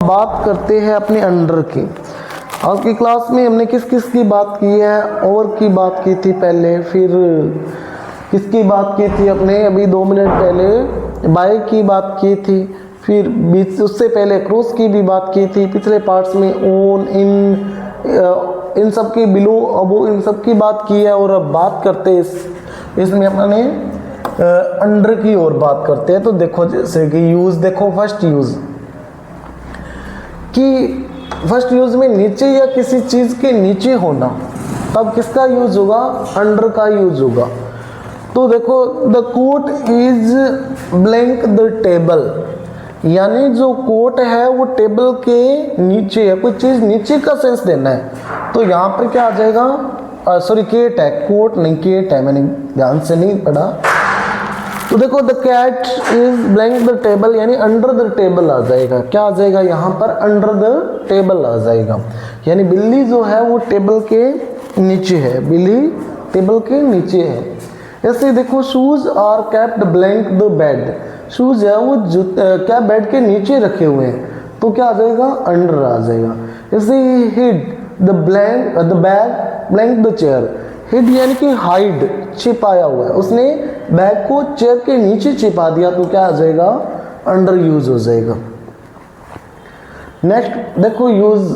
बात करते हैं अपने अंडर की। आज की क्लास में हमने किस किस की बात की है, और की बात की थी पहले, फिर किसकी बात की थी अपने अभी 2 मिनट पहले बाय की बात की थी, फिर बीच उससे पहले क्रॉस की भी बात की थी, पिछले पार्ट्स में ओन इन सब की बिलो अबो इन सब की बात की है। और अब बात करते हैं इसमें अपने अंडर की और बात करते हैं। तो देखो जैसे कि यूज देखो, फर्स्ट यूज कि फर्स्ट यूज में नीचे या किसी चीज के नीचे होना, तब किसका यूज होगा, अंडर का यूज होगा। तो देखो the coat is blank the table, यानी जो कोट है वो टेबल के नीचे है, कोई चीज नीचे का सेंस देना है। तो यहाँ पर क्या आ जाएगा, सॉरी केट है, कोट नहीं केट है, मैंने ध्यान से नहीं पढ़ा। तो देखो the cat is blank the table, यानी अंडर द टेबल आ जाएगा। क्या आ जाएगा यहाँ पर, अंडर द टेबल आ जाएगा, यानी बिल्ली जो है वो टेबल के नीचे है, बिल्ली टेबल के नीचे है। ऐसे देखो shoes are kept blank the bed, shoes है वो क्या बेड के नीचे रखे हुए हैं, तो क्या आ जाएगा, अंडर आ जाएगा। ऐसे hid the bag blank the chair, hid यानी कि हाइड, छिपाया हुआ है, उसने बैग को चेयर के नीचे छिपा दिया, तो क्या आ जाएगा, अंडर यूज हो जाएगा। नेक्स्ट देखो यूज,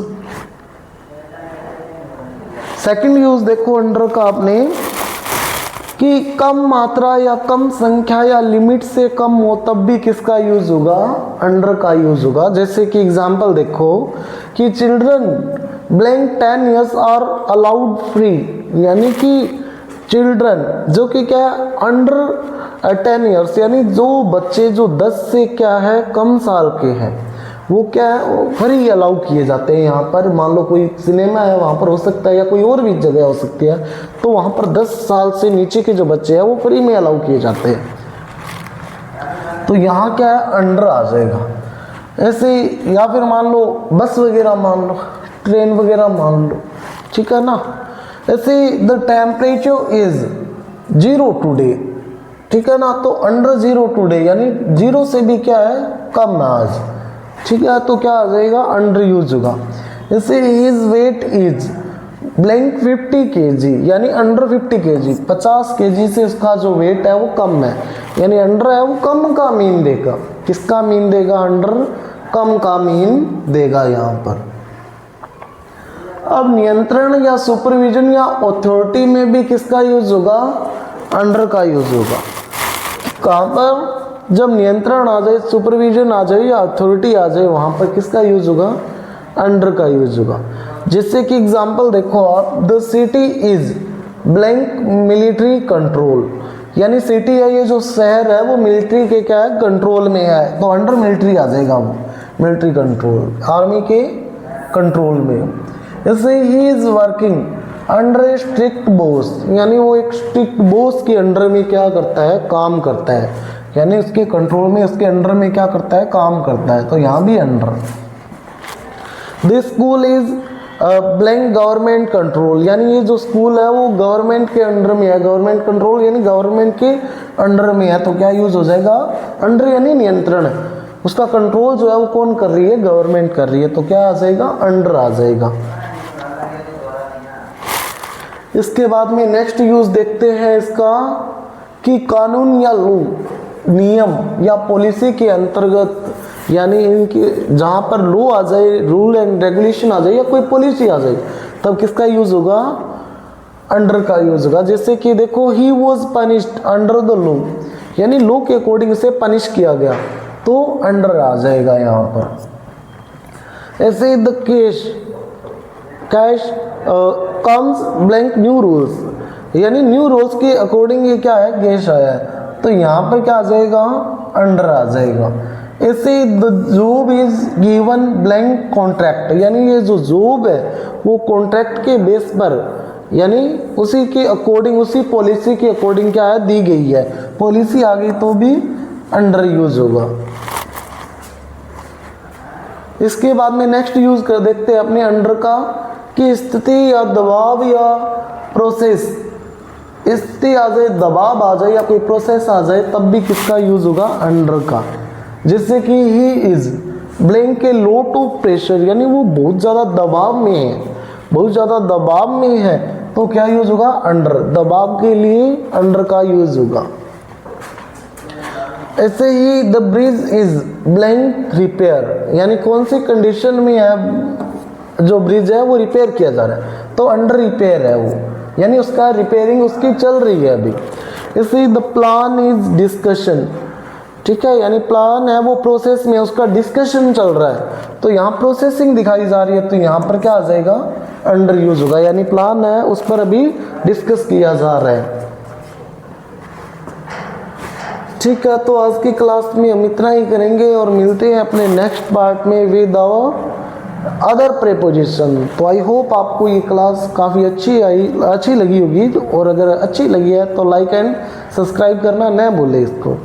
सेकंड यूज देखो अंडर का आपने, कि कम मात्रा या कम संख्या या लिमिट से कम हो तब भी किसका यूज होगा, अंडर का यूज होगा। जैसे कि एग्जांपल देखो कि children blank 10 years are allowed free, यानी कि चिल्ड्रन जो कि क्या है, अंडर 10 years, यानी जो बच्चे जो 10 से क्या है कम साल के हैं, वो क्या है, वो फ्री अलाउ किए जाते हैं। यहाँ पर मान लो कोई सिनेमा है, वहाँ पर हो सकता है, या कोई और भी जगह हो सकती है, तो वहाँ पर 10 साल से नीचे के जो बच्चे हैं वो फ्री में अलाउ किए जाते हैं। तो यहाँ क्या है, अंडर आ जाएगा। ऐसे या फिर मान लो बस वगैरह मान लो, ट्रेन वगैरह मान लो, ठीक है ना। ऐसे द टेम्परेचर इज 0 टुडे, ठीक है ना, तो अंडर 0 टुडे, यानी 0 से भी क्या है, कम है आज, ठीक है, तो क्या आ जाएगा, अंडर यूज होगा। जैसे his weight is blank 50 kg, यानी अंडर 50 kg, 50 kg से उसका जो वेट है वो कम है, यानी अंडर है वो कम का मीन देगा। किसका मीन देगा, अंडर कम का मीन देगा यहाँ पर। अब नियंत्रण या सुपरविजन या अथॉरिटी में भी किसका यूज होगा, अंडर का यूज होगा। कहाँ पर, जब नियंत्रण आ जाए, सुपरविजन आ जाए या अथॉरिटी आ जाए, वहां पर किसका यूज होगा, अंडर का यूज होगा। जैसे कि एग्जांपल देखो आप, the city is blank military control, यानी सिटी है, ये जो शहर है वो मिलिट्री के क्या है, कंट्रोल में है, तो अंडर मिलिट्री आ जाएगा, वो मिलिट्री कंट्रोल, आर्मी के कंट्रोल में। जैसे he is working under A strict boss, यानी वो एक स्ट्रिक्ट बॉस के अंडर में क्या करता है, काम करता है, यानी उसके कंट्रोल में, उसके अंडर में क्या करता है, काम करता है, तो यहाँ भी under. This school is blank government control, यानी ये जो स्कूल है वो गवर्नमेंट के अंडर में है, गवर्नमेंट कंट्रोल यानी गवर्नमेंट के अंडर में है, तो क्या यूज हो जाएगा, अंडर यानी नियंत्रण, उसका कंट्रोल जो है वो कौन कर रही है, गवर्नमेंट कर रही है, तो क्या आ जाएगा, अंडर आ जाएगा। इसके बाद में नेक्स्ट यूज देखते हैं इसका, कि कानून या लॉ, नियम या पॉलिसी के अंतर्गत, यानी इनके जहाँ पर लॉ आ जाए, रूल एंड रेगुलेशन आ जाए, या कोई पॉलिसी आ जाए, तब किसका यूज होगा, अंडर का यूज होगा। जैसे कि देखो he was punished under the law, यानी लॉ के अकॉर्डिंग उसे पनिश किया गया, तो अंडर आ जाएगा यहाँ पर। ऐसे the cash comes blank new rules, यानी न्यू रूल्स के अकॉर्डिंग ये क्या है, केस आया है, तो यहाँ पर क्या आ जाएगा, अंडर आ जाएगा। ऐसे the job is given blank contract, यानी ये जो जॉब है वो कॉन्ट्रैक्ट के बेस पर, यानी उसी के अकॉर्डिंग, उसी पॉलिसी के अकॉर्डिंग क्या है, दी गई है, पॉलिसी आ गई तो भी अंडर यूज होगा। इसके बाद में नेक्स्ट यूज कर देखते हैं अपने अंडर का, कि स्थिति या दबाव या प्रोसेस, स्थिति आ जाए, दबाव आ जाए या कोई प्रोसेस आ जाए, तब भी किसका यूज होगा, अंडर का। जैसे कि ही इज ब्लैंक के लो टू प्रेशर यानी वो बहुत ज़्यादा दबाव में है, बहुत ज़्यादा दबाव में है, तो क्या यूज होगा? अंडर। दबाव के लिए अंडर का यूज होगा। ऐसे ही the bridge is blank repair, यानी कौन सी कंडीशन में है जो ब्रिज है वो रिपेयर किया जा रहा है, तो अंडर रिपेयर है वो, यानी उसका रिपेयरिंग उसकी चल रही है अभी। ऐसे द प्लान इज डिस्कशन, ठीक है, यानी प्लान है वो प्रोसेस में, उसका डिस्कशन चल रहा है, तो यहाँ प्रोसेसिंग दिखाई जा रही है, तो यहाँ पर क्या आ जाएगा? अंडर यूज होगा, यानी प्लान है उस पर अभी डिस्कस किया जा रहा है। ठीक है, तो आज की क्लास में हम इतना ही करेंगे और मिलते हैं अपने नेक्स्ट पार्ट में विद आवर अदर प्रेपोजिशन। तो आई होप आपको ये क्लास काफ़ी अच्छी लगी होगी, और अगर अच्छी लगी है तो लाइक एंड सब्सक्राइब करना न भूलें इसको।